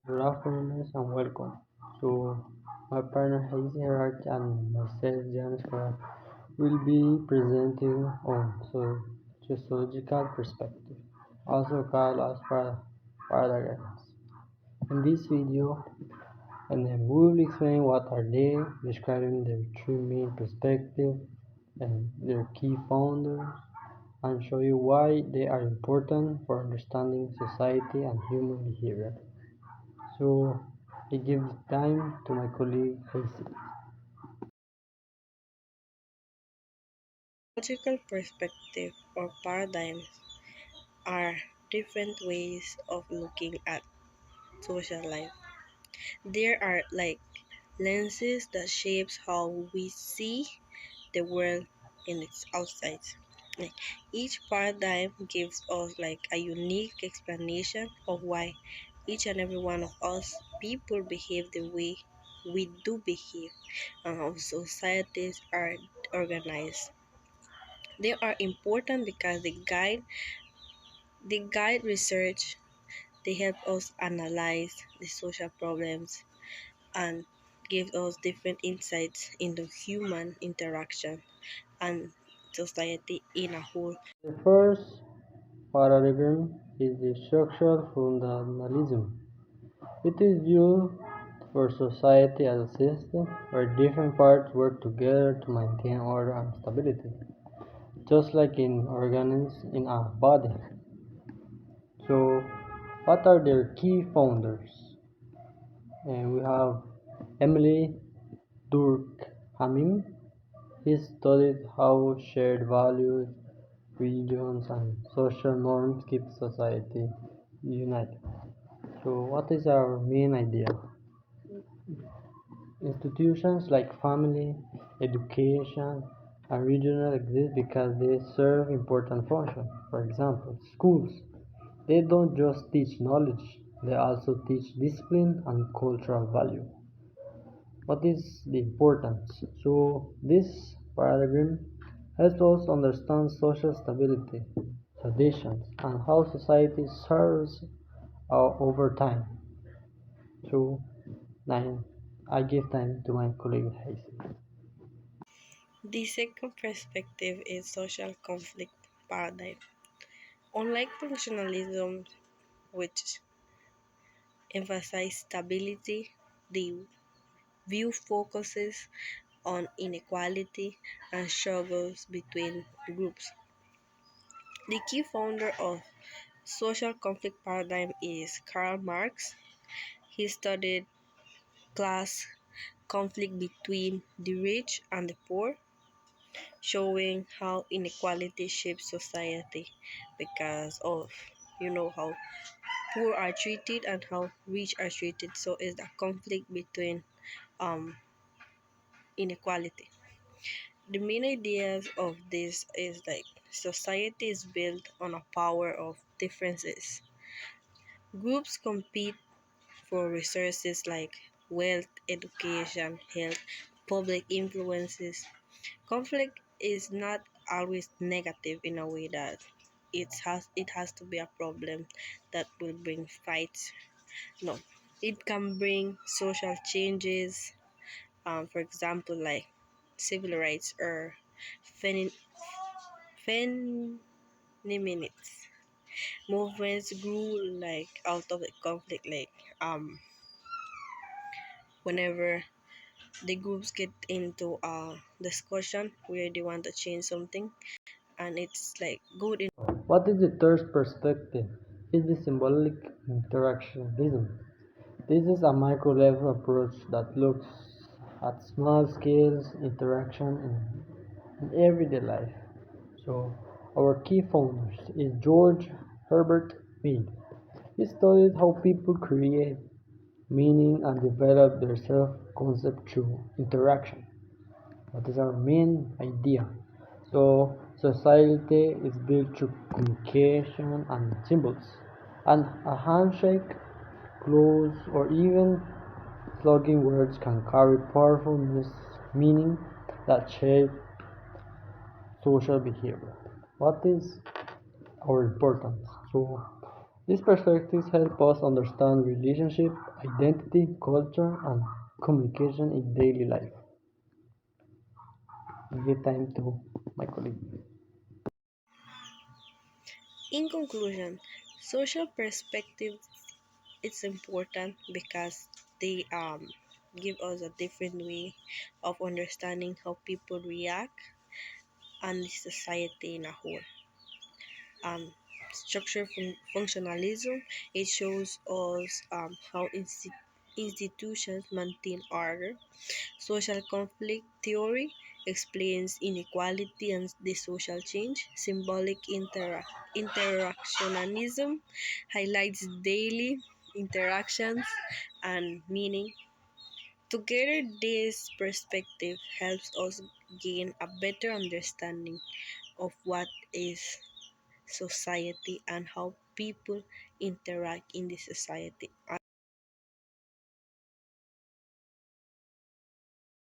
Good afternoon and welcome. So, my partner Hazy Herart and myself, James Carr, will be presenting on sociological perspective, also called as paradigms. In this video, and then we will explain what are they, describing their three main perspectives and their key founders, and show you why they are important for understanding society and human behavior. So I give the time to my colleague Hazel. Logical perspective or paradigms are different ways of looking at social life. There are like lenses that shapes how we see the world in its outside. Like each paradigm gives us like a unique explanation of why each and every one of us people behave the way we do behave and how societies are organized. They are important because they guide research, they help us analyze the social problems and give us different insights into human interaction and society in a whole. The first paradigm is the structural fundamentalism. It is viewed for society as a system where different parts work together to maintain order and stability, just like in organs in a body. So, what are their key founders? And we have Emily Durkheim. He studied how shared values, religions, and social norms keep society united. So, what is our main idea? Institutions like family, education, and regional exist because they serve important functions. For example, schools. They don't just teach knowledge, they also teach discipline and cultural value. What is the importance? So, this paradigm helps us understand social stability, traditions, and how society serves over time. So, nine, I give time to my colleague Hazel. The second perspective is social conflict paradigm. Unlike functionalism, which emphasizes stability, the view focuses on inequality and struggles between groups. The key founder of social conflict paradigm is Karl Marx. He studied class conflict between the rich and the poor, showing how inequality shapes society because of how poor are treated and how rich are treated. So is a conflict between um inequality. The main ideas of this is like society is built on a power of differences. Groups compete for resources like wealth, education, health, public influences. Conflict is not always negative in a way that it has to be a problem that will bring fights. No, it can bring social changes. For example, like civil rights or feminist movements grew like out of the conflict. Like whenever the groups get into a discussion where they want to change something and it's like good in What is the third perspective? Is the symbolic interactionism. This is a micro-level approach that looks at small-scale interaction in everyday life. So, our key founders is George Herbert Mead. He studied how people create meaning and develop their self-concept through interaction. That is our main idea. So, society is built through communication and symbols, and a handshake, close, or even slogan words can carry powerful meaning that shape social behavior. What is our importance? So, These perspectives help us understand relationship, identity, culture, and communication in daily life. I give time to my colleague. In conclusion, social perspective is important because they give us a different way of understanding how people react and the society in a whole. Um, Structure functionalism, it shows us how institutions maintain order. Social conflict theory explains inequality and the social change. Symbolic interactionism highlights daily interactions and meaning. Together, this perspective helps us gain a better understanding of what is society and how people interact in the society.